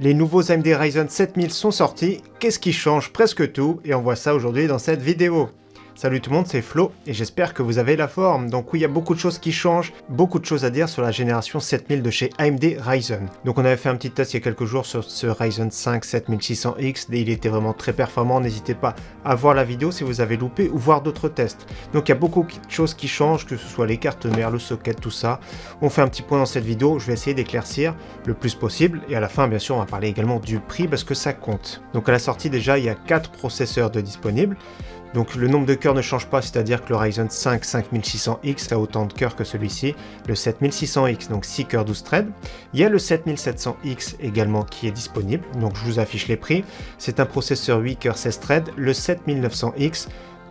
Les nouveaux AMD Ryzen 7000 sont sortis, qu'est-ce qui change? Presque tout, et on voit ça aujourd'hui dans cette vidéo. Salut tout le monde, c'est Flo, et j'espère que vous avez la forme. Donc oui, il y a beaucoup de choses qui changent, beaucoup de choses à dire sur la génération 7000 de chez AMD Ryzen. Donc on avait fait un petit test il y a quelques jours sur ce Ryzen 5 7600X, et il était vraiment très performant, n'hésitez pas à voir la vidéo si vous avez loupé ou voir d'autres tests. Donc il y a beaucoup de choses qui changent, que ce soit les cartes mères, le socket, tout ça. On fait un petit point dans cette vidéo, je vais essayer d'éclaircir le plus possible, et à la fin bien sûr on va parler également du prix parce que ça compte. Donc à la sortie déjà il y a 4 processeurs de disponibles. Donc le nombre de cœurs ne change pas, c'est-à-dire que le Ryzen 5 5600X a autant de cœurs que celui-ci, le 7600X, donc 6 cœurs 12 threads. Il y a le 7700X également qui est disponible, donc je vous affiche les prix. C'est un processeur 8 cœurs 16 threads, le 7900X,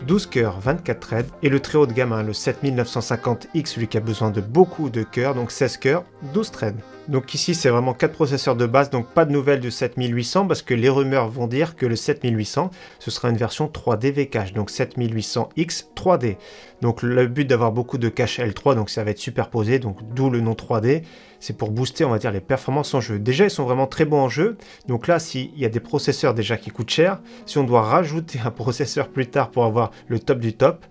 12 cœurs, 24 threads, et le très haut de gamme, le 7950X, celui qui a besoin de beaucoup de cœurs, donc 16 cœurs, 12 threads. Donc ici c'est vraiment 4 processeurs de base, donc pas de nouvelles du 7800 parce que les rumeurs vont dire que le 7800 ce sera une version 3D V-Cache, donc 7800X 3D. Donc le but d'avoir beaucoup de cache L3, donc ça va être superposé, donc d'où le nom 3D, c'est pour booster on va dire les performances en jeu. Déjà ils sont vraiment très bons en jeu, donc là s'il y a des processeurs déjà qui coûtent cher, si on doit rajouter un processeur plus tard pour avoir le top du top,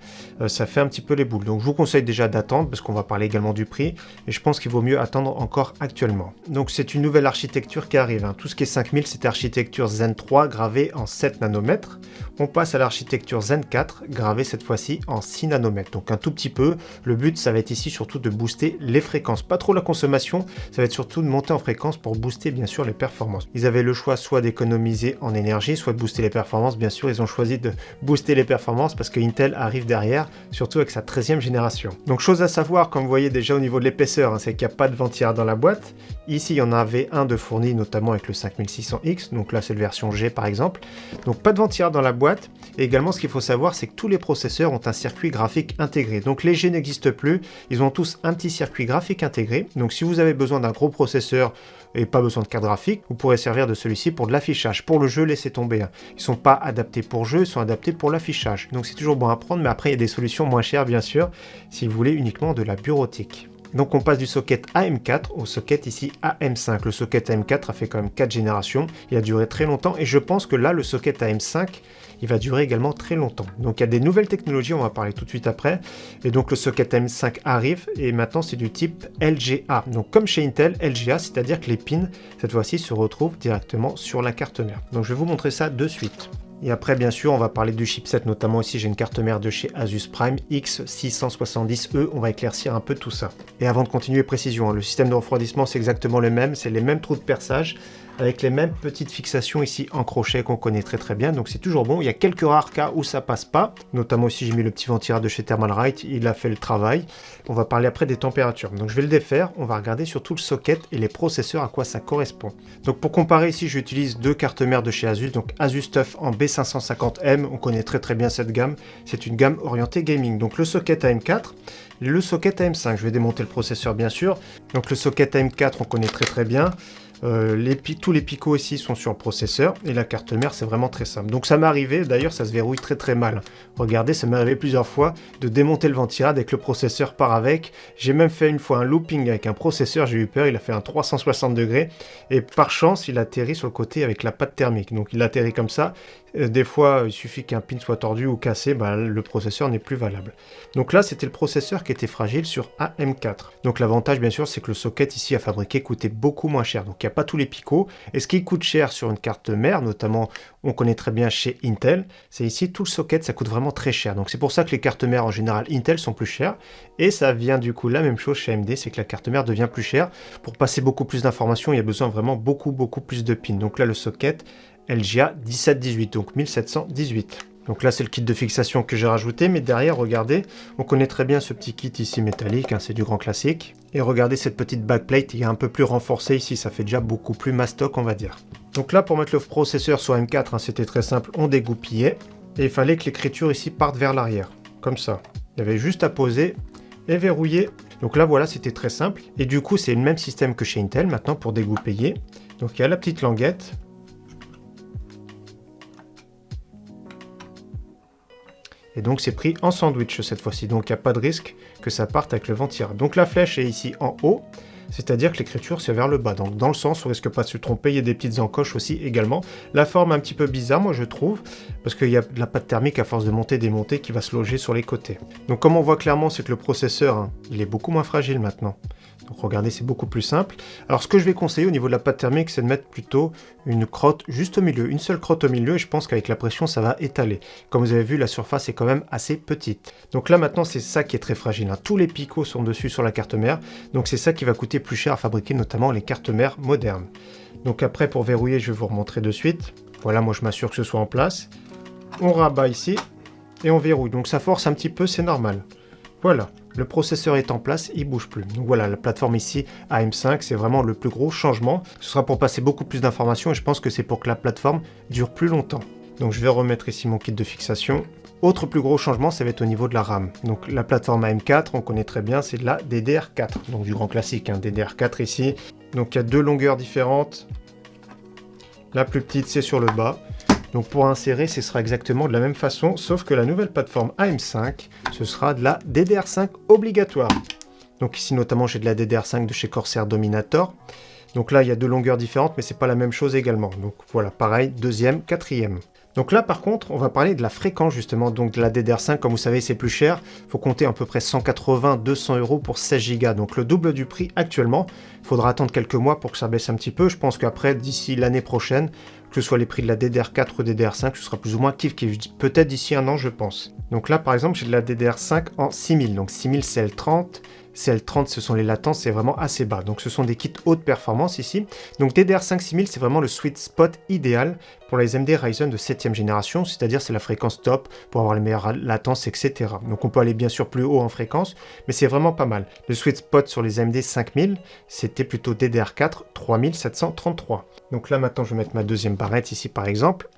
ça fait un petit peu les boules. Donc je vous conseille déjà d'attendre parce qu'on va parler également du prix, et je pense qu'il vaut mieux attendre encore actuellement. Donc c'est une nouvelle architecture qui arrive, Tout ce qui est 5000 c'est architecture Zen 3 gravée en 7 nanomètres. On passe à l'architecture Zen 4 gravée cette fois-ci en 6 nanomètres. Donc un tout petit peu. Le but ça va être ici surtout de booster les fréquences, pas trop la consommation, ça va être surtout de monter en fréquence pour booster bien sûr les performances. Ils avaient le choix soit d'économiser en énergie, soit de booster les performances. Bien sûr ils ont choisi de booster les performances parce que Intel arrive derrière, surtout avec sa 13e génération. Donc chose à savoir, comme vous voyez déjà au niveau de l'épaisseur, c'est qu'il n'y a pas de ventilleur dans la boîte. Ici, il y en avait un de fourni, notamment avec le 5600X, donc là c'est la version G par exemple. Donc pas de ventilleur dans la boîte, et également ce qu'il faut savoir c'est que tous les processeurs ont un circuit graphique intégré. Donc les G n'existent plus, ils ont tous un petit circuit graphique intégré. Donc si vous avez besoin d'un gros processeur et pas besoin de carte graphique, vous pourrez servir de celui-ci pour de l'affichage. Pour le jeu, laissez tomber. Ils sont pas adaptés pour jeu, ils sont adaptés pour l'affichage. Donc c'est toujours bon à prendre, mais après il y a des solutions moins chères bien sûr, si vous voulez uniquement de la bureautique. Donc on passe du socket AM4 au socket ici AM5. Le socket AM4 a fait quand même 4 générations, il a duré très longtemps et je pense que là le socket AM5 il va durer également très longtemps. Donc il y a des nouvelles technologies, on va parler tout de suite après. Et donc le socket AM5 arrive et maintenant c'est du type LGA. Donc comme chez Intel, LGA, c'est-à-dire que les pins cette fois-ci se retrouvent directement sur la carte mère. Donc je vais vous montrer ça de suite. Et après, bien sûr, on va parler du chipset, notamment ici, j'ai une carte mère de chez Asus Prime X670E, on va éclaircir un peu tout ça. Et avant de continuer, précision, le système de refroidissement, c'est exactement le même, c'est les mêmes trous de perçage, avec les mêmes petites fixations ici en crochet qu'on connaît très bien, donc c'est toujours bon. Il y a quelques rares cas où ça passe pas, notamment ici j'ai mis le petit ventilleur de chez Thermalright, il a fait le travail. On va parler après des températures, donc je vais le défaire, on va regarder surtout le socket et les processeurs à quoi ça correspond. Donc pour comparer ici, j'utilise deux cartes mères de chez Asus, donc Asus TUF en B550M, on connaît très bien cette gamme, c'est une gamme orientée gaming. Donc le socket AM4, le socket AM5, je vais démonter le processeur bien sûr. Donc le socket AM4 on connaît très bien. Tous les picots ici sont sur le processeur et la carte mère c'est vraiment très simple. Donc ça m'est arrivé, d'ailleurs ça se verrouille très mal. Regardez, ça m'est arrivé plusieurs fois de démonter le ventirad et que le processeur part avec. J'ai même fait une fois un looping avec un processeur, j'ai eu peur, il a fait un 360 degrés et par chance il atterrit sur le côté avec la patte thermique. Donc il atterrit comme ça. Des fois il suffit qu'un pin soit tordu ou cassé, le processeur n'est plus valable. Donc là c'était le processeur qui était fragile sur AM4. Donc l'avantage bien sûr c'est que le socket ici à fabriquer coûtait beaucoup moins cher. Donc il n'y a pas tous les picots. Et ce qui coûte cher sur une carte mère, notamment on connaît très bien chez Intel, c'est ici tout le socket, ça coûte vraiment très cher. Donc c'est pour ça que les cartes mères en général Intel sont plus chères. Et ça vient du coup la même chose chez AMD, c'est que la carte mère devient plus chère. Pour passer beaucoup plus d'informations, il y a besoin vraiment beaucoup plus de pins. Donc là le socket LGA 1718, donc 1718. Donc là c'est le kit de fixation que j'ai rajouté, mais derrière regardez, on connaît très bien ce petit kit ici métallique, c'est du grand classique. Et regardez cette petite backplate, il est un peu plus renforcé ici, ça fait déjà beaucoup plus mastoc on va dire. Donc là pour mettre le processeur sur M4, c'était très simple, on dégoupillait. Et il fallait que l'écriture ici parte vers l'arrière, comme ça. Il y avait juste à poser et verrouiller. Donc là voilà, c'était très simple. Et du coup c'est le même système que chez Intel maintenant pour dégoupiller. Donc il y a la petite languette. Et donc c'est pris en sandwich cette fois-ci, donc il n'y a pas de risque que ça parte avec le ventirad. Donc la flèche est ici en haut, c'est-à-dire que l'écriture c'est vers le bas, donc dans le sens, on risque pas de se tromper, il y a des petites encoches aussi également. La forme un petit peu bizarre, moi je trouve, parce qu'il y a de la pâte thermique à force de monter, démonter qui va se loger sur les côtés. Donc comme on voit clairement, c'est que le processeur, hein, il est beaucoup moins fragile maintenant. Donc regardez, c'est beaucoup plus simple. Alors ce que je vais conseiller au niveau de la pâte thermique, c'est de mettre plutôt une crotte juste au milieu, une seule crotte au milieu, et je pense qu'avec la pression, ça va étaler. Comme vous avez vu, la surface est quand même assez petite. Donc là maintenant, c'est ça qui est très fragile, hein. Tous les picots sont dessus sur la carte mère, donc c'est ça qui va coûter plus cher à fabriquer, notamment les cartes mères modernes. Donc après, pour verrouiller, je vais vous remontrer de suite. Voilà, moi je m'assure que ce soit en place. On rabat ici, et on verrouille. Donc ça force un petit peu, c'est normal. Voilà, le processeur est en place, il ne bouge plus. Donc voilà, la plateforme ici, AM5, c'est vraiment le plus gros changement. Ce sera pour passer beaucoup plus d'informations et je pense que c'est pour que la plateforme dure plus longtemps. Donc je vais remettre ici mon kit de fixation. Autre plus gros changement, ça va être au niveau de la RAM. Donc la plateforme AM4, on connaît très bien, c'est de la DDR4. Donc du grand classique, hein, DDR4 ici. Donc il y a deux longueurs différentes. La plus petite, c'est sur le bas. Donc pour insérer, ce sera exactement de la même façon, sauf que la nouvelle plateforme AM5, ce sera de la DDR5 obligatoire. Donc ici notamment j'ai de la DDR5 de chez Corsair Dominator. Donc là il y a deux longueurs différentes, mais c'est pas la même chose également. Donc voilà, pareil, deuxième, quatrième. Donc là par contre, on va parler de la fréquence justement, donc de la DDR5, comme vous savez c'est plus cher. Il faut compter à peu près 180-200 € pour 16 Go, donc le double du prix actuellement. Il faudra attendre quelques mois pour que ça baisse un petit peu. Je pense qu'après, d'ici l'année prochaine, que ce soit les prix de la DDR4 ou DDR5, ce sera plus ou moins kiff-kiff. Peut-être d'ici un an, je pense. Donc là, par exemple, j'ai de la DDR5 en 6000. Donc 6000 CL30. CL30, ce sont les latences, c'est vraiment assez bas. Donc ce sont des kits haute performance ici. Donc DDR5 6000, c'est vraiment le sweet spot idéal pour les AMD Ryzen de 7e génération, c'est-à-dire c'est la fréquence top pour avoir les meilleures latences, etc. Donc on peut aller bien sûr plus haut en fréquence, mais c'est vraiment pas mal. Le sweet spot sur les AMD 5000, c'était plutôt DDR4 3733. Donc là maintenant je vais mettre ma deuxième barrette ici par exemple.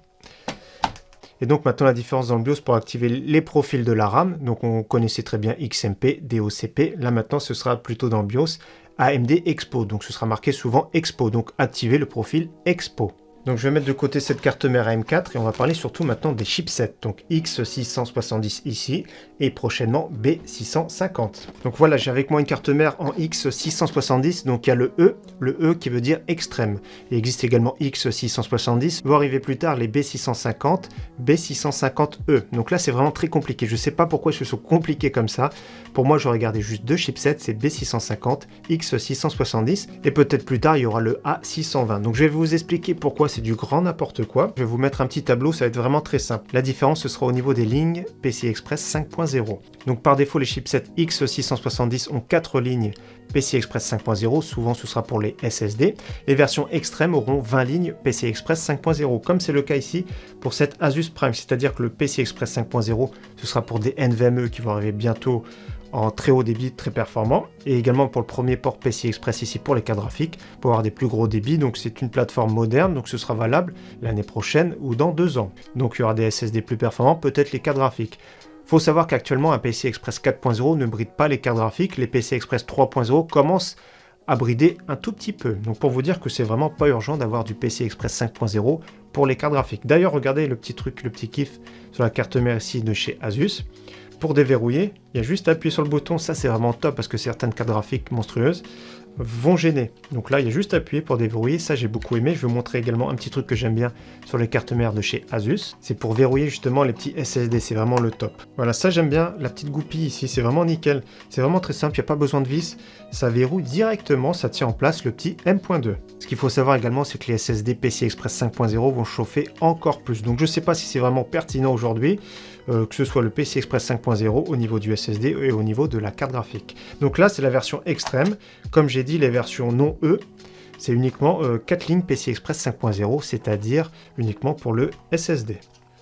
Et donc maintenant la différence dans le BIOS pour activer les profils de la RAM. Donc on connaissait très bien XMP, DOCP. Là maintenant ce sera plutôt dans le BIOS AMD Expo. Donc ce sera marqué souvent Expo. Donc activer le profil Expo. Donc je vais mettre de côté cette carte mère AM4 et on va parler surtout maintenant des chipsets. Donc X670 ici et prochainement B650. Donc voilà, j'ai avec moi une carte mère en X670. Donc il y a le E qui veut dire extrême. Il existe également X670, vont arriver plus tard les B650, B650E. Donc là c'est vraiment très compliqué. Je ne sais pas pourquoi ils se sont compliqués comme ça. Pour moi j'aurais gardé juste deux chipsets, c'est B650, X670 et peut-être plus tard il y aura le A620. Donc je vais vous expliquer pourquoi c'est du grand n'importe quoi. Je vais vous mettre un petit tableau, ça va être vraiment très simple. La différence, ce sera au niveau des lignes PCI Express 5.0. Donc par défaut, les chipsets X670 ont 4 lignes PCI Express 5.0, souvent ce sera pour les SSD. Les versions extrêmes auront 20 lignes PCI Express 5.0, comme c'est le cas ici pour cette Asus Prime, c'est-à-dire que le PCI Express 5.0, ce sera pour des NVMe qui vont arriver bientôt en très haut débit, très performant, et également pour le premier port PCI Express ici pour les cartes graphiques, pour avoir des plus gros débits. Donc c'est une plateforme moderne, donc ce sera valable l'année prochaine ou dans 2 ans. Donc il y aura des SSD plus performants, peut-être les cartes graphiques. Faut savoir qu'actuellement un PCI Express 4.0 ne bride pas les cartes graphiques, les PCI Express 3.0 commencent à brider un tout petit peu. Donc pour vous dire que c'est vraiment pas urgent d'avoir du PCI Express 5.0 pour les cartes graphiques. D'ailleurs regardez le petit truc, le petit kiff sur la carte mère ici de chez Asus. Pour déverrouiller, il y a juste à appuyer sur le bouton, ça c'est vraiment top parce que certaines cartes graphiques monstrueuses vont gêner. Donc là, il y a juste à appuyer pour déverrouiller, ça j'ai beaucoup aimé. Je vais vous montrer également un petit truc que j'aime bien sur les cartes mères de chez Asus. C'est pour verrouiller justement les petits SSD, c'est vraiment le top. Voilà, ça j'aime bien, la petite goupille ici, c'est vraiment nickel. C'est vraiment très simple, il n'y a pas besoin de vis, ça verrouille directement, ça tient en place le petit M.2. Ce qu'il faut savoir également, c'est que les SSD PCI Express 5.0 vont chauffer encore plus. Donc je ne sais pas si c'est vraiment pertinent aujourd'hui, que ce soit le PCI Express 5.0 au niveau du SSD et au niveau de la carte graphique. Donc là, c'est la version extrême. Comme j'ai dit, les versions non E, c'est uniquement 4 lignes PCI Express 5.0, c'est-à-dire uniquement pour le SSD.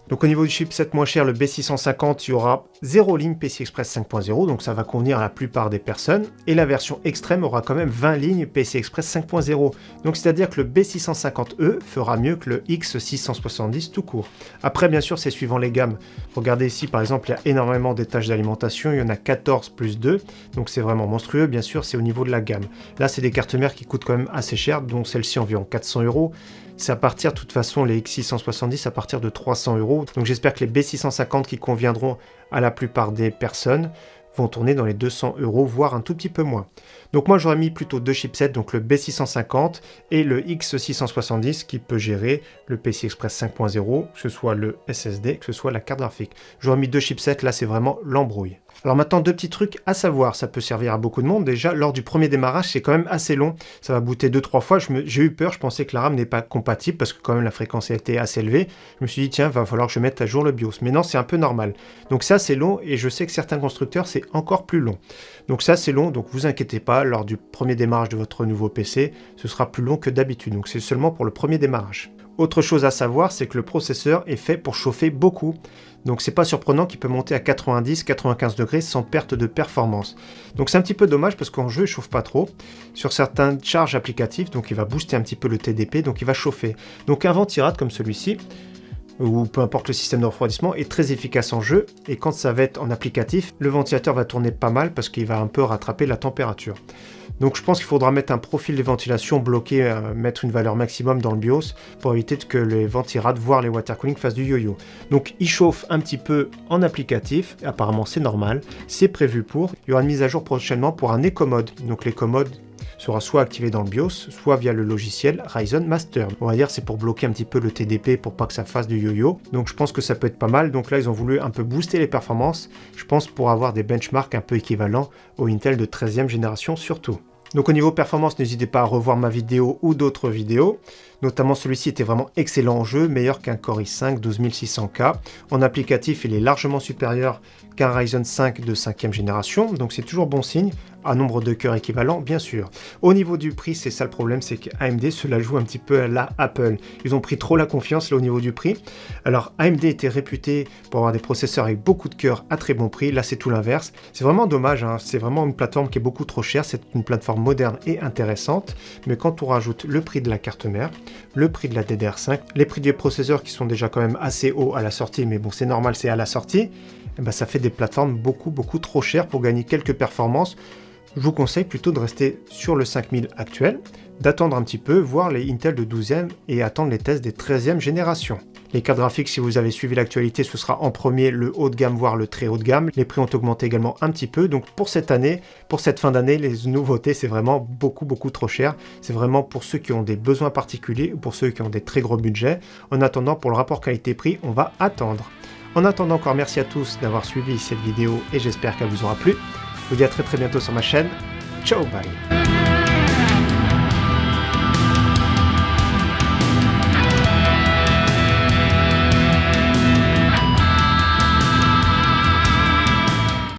Donc au niveau du chipset moins cher, le B650, il y aura 0 ligne PCI Express 5.0, donc ça va convenir à la plupart des personnes. Et la version extrême aura quand même 20 lignes PCI Express 5.0. Donc c'est-à-dire que le B650E fera mieux que le X670 tout court. Après, bien sûr, c'est suivant les gammes. Regardez ici, par exemple, il y a énormément d'étages d'alimentation, il y en a 14 plus 2, donc c'est vraiment monstrueux. Bien sûr, c'est au niveau de la gamme. Là, c'est des cartes mères qui coûtent quand même assez cher, dont celle-ci environ 400 €. C'est à partir, de toute façon, les X670 à partir de 300 €. Donc j'espère que les B650 qui conviendront à la plupart des personnes vont tourner dans les 200 €, voire un tout petit peu moins. Donc moi j'aurais mis plutôt deux chipsets, donc le B650 et le X670 qui peut gérer le PCI Express 5.0, que ce soit le SSD, que ce soit la carte graphique. J'aurais mis deux chipsets, là c'est vraiment l'embrouille. Alors maintenant, deux petits trucs à savoir, ça peut servir à beaucoup de monde. Déjà, lors du premier démarrage, c'est quand même assez long. Ça va booter 2-3 fois. J'ai eu peur, je pensais que la RAM n'est pas compatible parce que quand même la fréquence a été assez élevée. Je me suis dit, tiens, va falloir que je mette à jour le BIOS. Mais non, c'est un peu normal. Donc ça, c'est long et je sais que certains constructeurs, c'est encore plus long. Donc ça, c'est long, donc vous inquiétez pas, lors du premier démarrage de votre nouveau PC, ce sera plus long que d'habitude. Donc c'est seulement pour le premier démarrage. Autre chose à savoir, c'est que le processeur est fait pour chauffer beaucoup. Donc c'est pas surprenant qu'il peut monter à 90-95 degrés sans perte de performance. Donc c'est un petit peu dommage parce qu'en jeu il chauffe pas trop. Sur certaines charges applicatives, donc il va booster un petit peu le TDP, donc il va chauffer. Donc un ventirad comme celui-ci, ou peu importe le système de refroidissement, est très efficace en jeu. Et quand ça va être en applicatif, le ventilateur va tourner pas mal parce qu'il va un peu rattraper la température. Donc je pense qu'il faudra mettre un profil de ventilation bloqué, mettre une valeur maximum dans le BIOS pour éviter que les ventirades, voire les water cooling fassent du yo-yo. Donc il chauffe un petit peu en applicatif, apparemment c'est normal, c'est prévu pour. Il y aura une mise à jour prochainement pour un Eco Mode. Donc l'Eco Mode sera soit activé dans le BIOS, soit via le logiciel Ryzen Master. On va dire c'est pour bloquer un petit peu le TDP pour pas que ça fasse du yo-yo. Donc je pense que ça peut être pas mal. Donc là ils ont voulu un peu booster les performances, je pense pour avoir des benchmarks un peu équivalents au Intel de 13e génération surtout. Donc au niveau performance, n'hésitez pas à revoir ma vidéo ou d'autres vidéos. Notamment celui-ci était vraiment excellent en jeu, meilleur qu'un Core i5 12600K. En applicatif, il est largement supérieur qu'un Ryzen 5 de 5e génération, donc c'est toujours bon signe, à nombre de cœurs équivalent bien sûr. Au niveau du prix, c'est ça le problème, c'est qu'AMD se la joue un petit peu à la Apple. Ils ont pris trop la confiance là au niveau du prix. Alors AMD était réputé pour avoir des processeurs avec beaucoup de cœurs à très bon prix, là c'est tout l'inverse. C'est vraiment dommage, hein. C'est vraiment une plateforme qui est beaucoup trop chère, c'est une plateforme moderne et intéressante, mais quand on rajoute le prix de la carte mère, le prix de la DDR5, les prix des processeurs qui sont déjà quand même assez hauts à la sortie, mais bon c'est normal, c'est à la sortie, et ben, ça fait des plateformes beaucoup trop chères pour gagner quelques performances. Je vous conseille plutôt de rester sur le 5000 actuel, d'attendre un petit peu, voir les Intel de 12e et attendre les tests des 13e génération. Les cartes graphiques, si vous avez suivi l'actualité, ce sera en premier le haut de gamme, voire le très haut de gamme. Les prix ont augmenté également un petit peu. Donc pour cette année, pour cette fin d'année, les nouveautés, c'est vraiment beaucoup trop cher. C'est vraiment pour ceux qui ont des besoins particuliers ou pour ceux qui ont des très gros budgets. En attendant, pour le rapport qualité-prix, on va attendre. En attendant encore, merci à tous d'avoir suivi cette vidéo et j'espère qu'elle vous aura plu. Je vous dis à très bientôt sur ma chaîne. Ciao, bye.